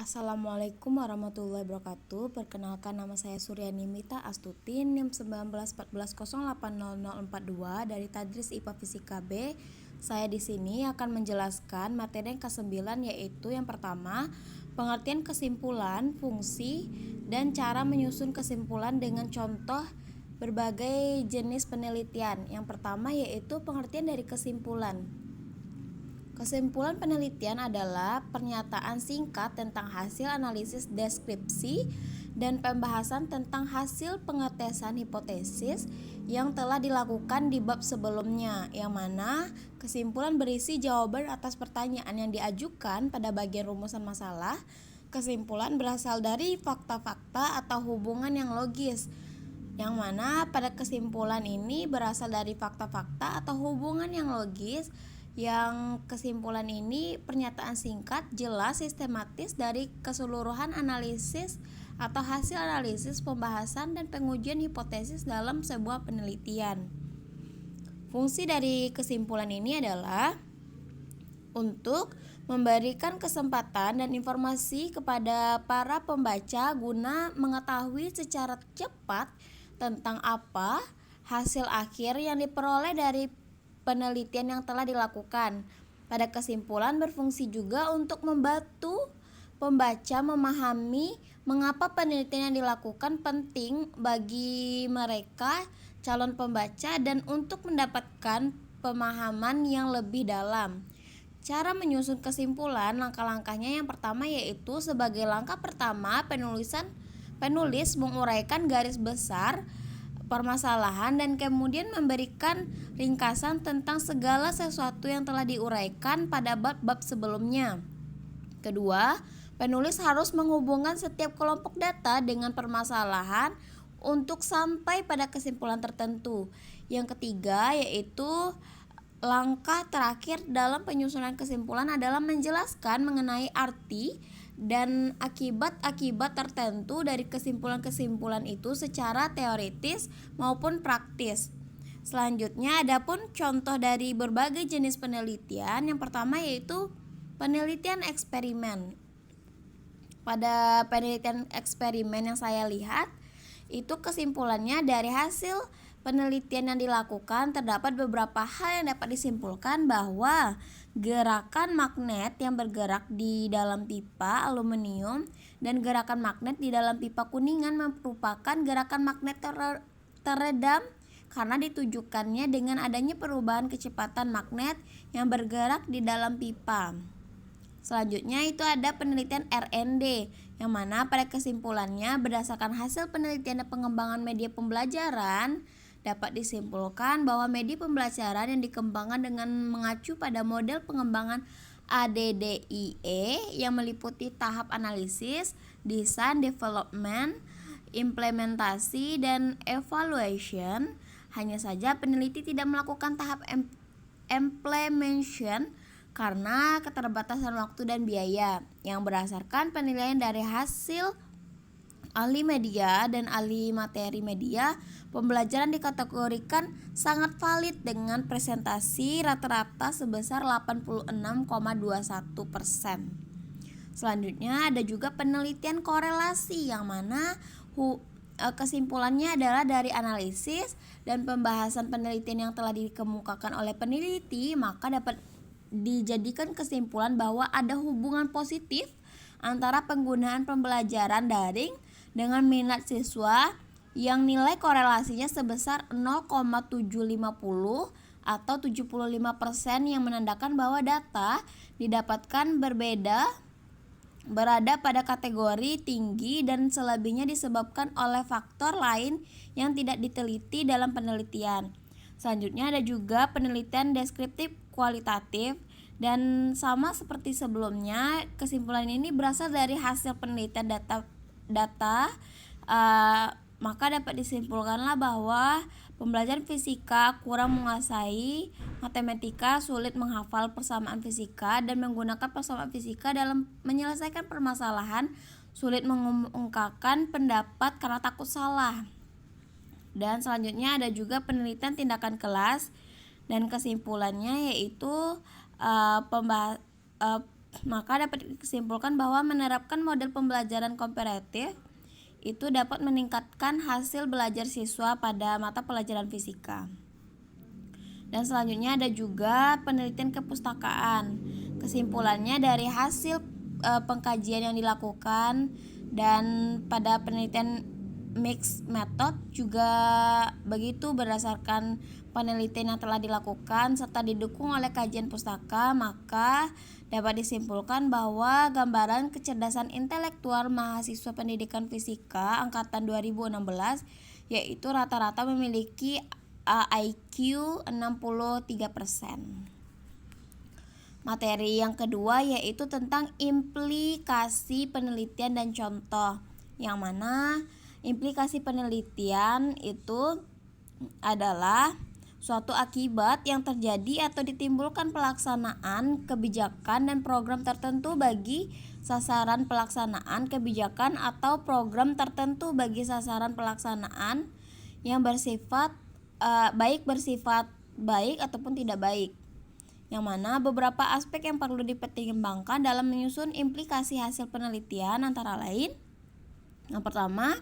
Assalamualaikum warahmatullahi wabarakatuh. Perkenalkan, nama saya Suryani Mita Astuti, NIM 1914080042 dari Tadris IPA Fisika B. Saya di sini akan menjelaskan materi yang ke-9, yaitu yang pertama, pengertian kesimpulan, fungsi, dan cara menyusun kesimpulan dengan contoh berbagai jenis penelitian. Yang pertama yaitu pengertian dari kesimpulan. Kesimpulan penelitian adalah pernyataan singkat tentang hasil analisis deskripsi dan pembahasan tentang hasil pengetesan hipotesis yang telah dilakukan di bab sebelumnya, yang mana kesimpulan berisi jawaban atas pertanyaan yang diajukan pada bagian rumusan masalah. Kesimpulan berasal dari fakta-fakta atau hubungan yang logis, yang mana pada kesimpulan ini berasal dari fakta-fakta atau hubungan yang logis. Yang kesimpulan ini pernyataan singkat, jelas, sistematis dari keseluruhan analisis atau hasil analisis, pembahasan, dan pengujian hipotesis dalam sebuah penelitian. Fungsi dari kesimpulan ini adalah untuk memberikan kesempatan dan informasi kepada para pembaca guna mengetahui secara cepat tentang apa hasil akhir yang diperoleh dari penelitian yang telah dilakukan. Pada kesimpulan berfungsi juga untuk membantu pembaca memahami mengapa penelitian yang dilakukan penting bagi mereka calon pembaca dan untuk mendapatkan pemahaman yang lebih dalam. Cara menyusun kesimpulan, langkah-langkahnya yang pertama yaitu sebagai langkah pertama penulis menguraikan garis besar permasalahan dan kemudian memberikan ringkasan tentang segala sesuatu yang telah diuraikan pada bab-bab sebelumnya. Kedua, penulis harus menghubungkan setiap kelompok data dengan permasalahan untuk sampai pada kesimpulan tertentu. Yang ketiga yaitu langkah terakhir dalam penyusunan kesimpulan adalah menjelaskan mengenai arti dan akibat-akibat tertentu dari kesimpulan-kesimpulan itu secara teoritis maupun praktis. Selanjutnya adapun contoh dari berbagai jenis penelitian. Yang pertama yaitu penelitian eksperimen. Pada penelitian eksperimen yang saya lihat, itu kesimpulannya dari hasil penelitian yang dilakukan terdapat beberapa hal yang dapat disimpulkan bahwa gerakan magnet yang bergerak di dalam pipa aluminium dan gerakan magnet di dalam pipa kuningan merupakan gerakan magnet teredam karena ditujukannya dengan adanya perubahan kecepatan magnet yang bergerak di dalam pipa. Selanjutnya itu ada penelitian R&D, yang mana pada kesimpulannya berdasarkan hasil penelitian dan pengembangan media pembelajaran dapat disimpulkan bahwa media pembelajaran yang dikembangkan dengan mengacu pada model pengembangan ADDIE yang meliputi tahap analisis, design, development, implementasi, dan evaluation. Hanya saja peneliti tidak melakukan tahap implementation karena keterbatasan waktu dan biaya. Yang berdasarkan penilaian dari hasil ahli media dan ahli materi media, pembelajaran dikategorikan sangat valid dengan presentasi rata-rata sebesar 86,21%. Selanjutnya ada juga penelitian korelasi, yang mana kesimpulannya adalah dari analisis dan pembahasan penelitian yang telah dikemukakan oleh peneliti, maka dapat dijadikan kesimpulan bahwa ada hubungan positif antara penggunaan pembelajaran daring dengan minat siswa yang nilai korelasinya sebesar 0,750 atau 75%, yang menandakan bahwa data didapatkan berada pada kategori tinggi dan selebihnya disebabkan oleh faktor lain yang tidak diteliti dalam penelitian. Selanjutnya ada juga penelitian deskriptif kualitatif, dan sama seperti sebelumnya, kesimpulan ini berasal dari hasil penelitian data, maka dapat disimpulkanlah bahwa pembelajaran fisika kurang menguasai matematika, sulit menghafal persamaan fisika dan menggunakan persamaan fisika dalam menyelesaikan permasalahan, sulit mengungkapkan pendapat karena takut salah. Dan selanjutnya ada juga penelitian tindakan kelas, dan kesimpulannya yaitu maka dapat disimpulkan bahwa menerapkan model pembelajaran komparatif itu dapat meningkatkan hasil belajar siswa pada mata pelajaran fisika. Dan selanjutnya ada juga penelitian kepustakaan. Kesimpulannya dari hasil pengkajian yang dilakukan dan pada penelitian mixed method juga begitu, berdasarkan penelitian yang telah dilakukan serta didukung oleh kajian pustaka, maka dapat disimpulkan bahwa gambaran kecerdasan intelektual mahasiswa pendidikan fisika angkatan 2016 yaitu rata-rata memiliki IQ 63%. Materi yang kedua yaitu tentang implikasi penelitian dan contoh, yang mana implikasi penelitian itu adalah suatu akibat yang terjadi atau ditimbulkan pelaksanaan kebijakan dan program tertentu bagi sasaran pelaksanaan kebijakan atau program tertentu bagi sasaran pelaksanaan yang bersifat baik ataupun tidak baik. Yang mana beberapa aspek yang perlu dipertimbangkan dalam menyusun implikasi hasil penelitian antara lain: yang pertama,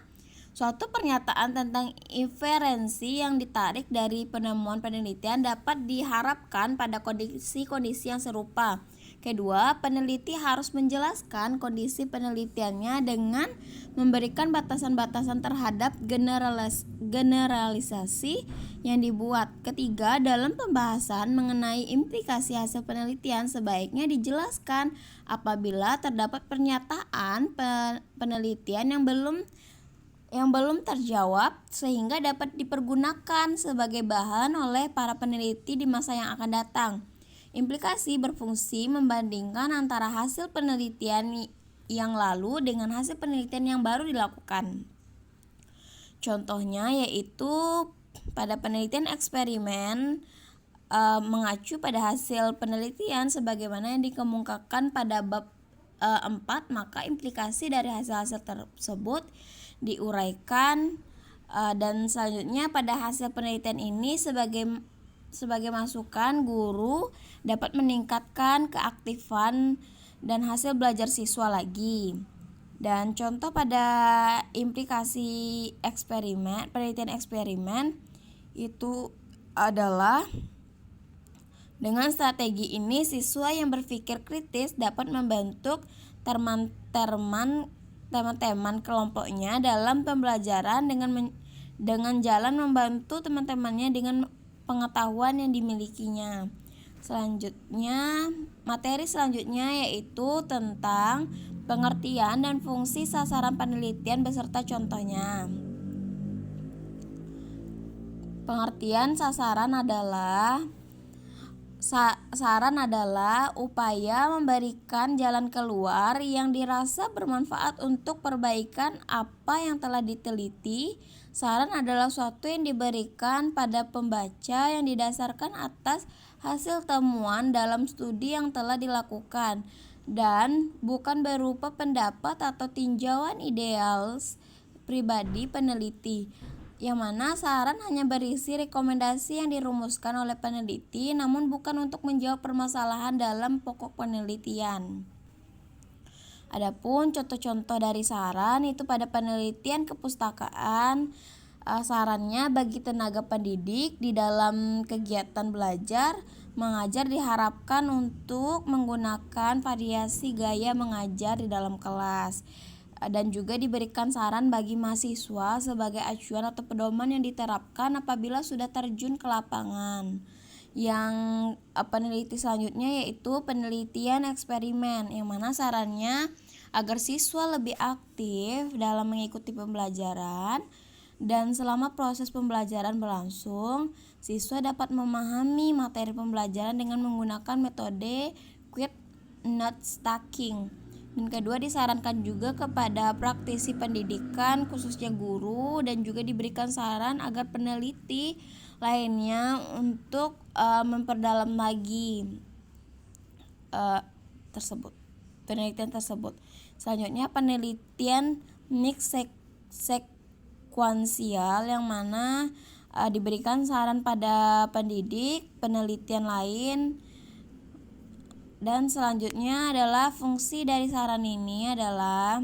suatu pernyataan tentang inferensi yang ditarik dari penemuan penelitian dapat diharapkan pada kondisi-kondisi yang serupa. Kedua, peneliti harus menjelaskan kondisi penelitiannya dengan memberikan batasan-batasan terhadap generalisasi yang dibuat. Ketiga, dalam pembahasan mengenai implikasi hasil penelitian sebaiknya dijelaskan apabila terdapat pernyataan penelitian yang belum terjawab sehingga dapat dipergunakan sebagai bahan oleh para peneliti di masa yang akan datang. Implikasi berfungsi membandingkan antara hasil penelitian yang lalu dengan hasil penelitian yang baru dilakukan. Contohnya yaitu pada penelitian eksperimen mengacu pada hasil penelitian sebagaimana yang dikemukakan pada bab 4, maka implikasi dari hasil-hasil tersebut diuraikan dan selanjutnya pada hasil penelitian ini sebagai masukan guru dapat meningkatkan keaktifan dan hasil belajar siswa lagi. Dan contoh pada implikasi penelitian eksperimen itu adalah dengan strategi ini siswa yang berpikir kritis dapat membentuk teman-teman kelompoknya dalam pembelajaran dengan jalan membantu teman-temannya dengan pengetahuan yang dimilikinya. Materi selanjutnya yaitu tentang pengertian dan fungsi sasaran penelitian beserta contohnya. Pengertian sasaran adalah upaya memberikan jalan keluar yang dirasa bermanfaat untuk perbaikan apa yang telah diteliti. Saran adalah suatu yang diberikan pada pembaca yang didasarkan atas hasil temuan dalam studi yang telah dilakukan dan bukan berupa pendapat atau tinjauan ideal pribadi peneliti, yang mana saran hanya berisi rekomendasi yang dirumuskan oleh peneliti namun bukan untuk menjawab permasalahan dalam pokok penelitian. Adapun contoh-contoh dari saran itu pada penelitian kepustakaan, sarannya bagi tenaga pendidik di dalam kegiatan belajar mengajar diharapkan untuk menggunakan variasi gaya mengajar di dalam kelas. Dan juga diberikan saran bagi mahasiswa sebagai acuan atau pedoman yang diterapkan apabila sudah terjun ke lapangan. Yang peneliti selanjutnya yaitu penelitian eksperimen, yang mana sarannya agar siswa lebih aktif dalam mengikuti pembelajaran dan selama proses pembelajaran berlangsung, siswa dapat memahami materi pembelajaran dengan menggunakan metode quick note taking. Dan kedua, disarankan juga kepada praktisi pendidikan khususnya guru dan juga diberikan saran agar peneliti lainnya untuk memperdalam lagi penelitian tersebut. Selanjutnya penelitian mix sekuensial, yang mana diberikan saran pada pendidik penelitian lain Dan selanjutnya adalah fungsi dari saran ini adalah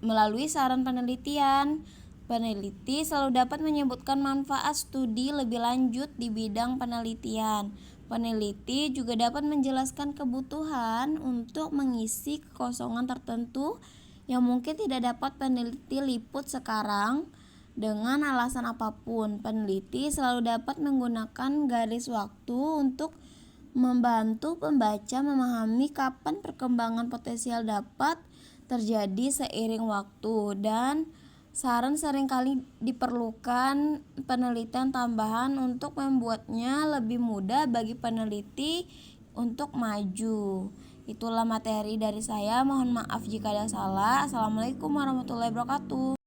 melalui saran penelitian. Peneliti selalu dapat menyebutkan manfaat studi lebih lanjut di bidang penelitian. Peneliti juga dapat menjelaskan kebutuhan untuk mengisi kekosongan tertentu yang mungkin tidak dapat peneliti liput sekarang dengan alasan apapun. Peneliti selalu dapat menggunakan garis waktu untuk membantu pembaca memahami kapan perkembangan potensial dapat terjadi seiring waktu, dan saran seringkali diperlukan penelitian tambahan untuk membuatnya lebih mudah bagi peneliti untuk maju. Itulah materi dari saya. Mohon maaf jika ada salah. Assalamualaikum warahmatullahi wabarakatuh.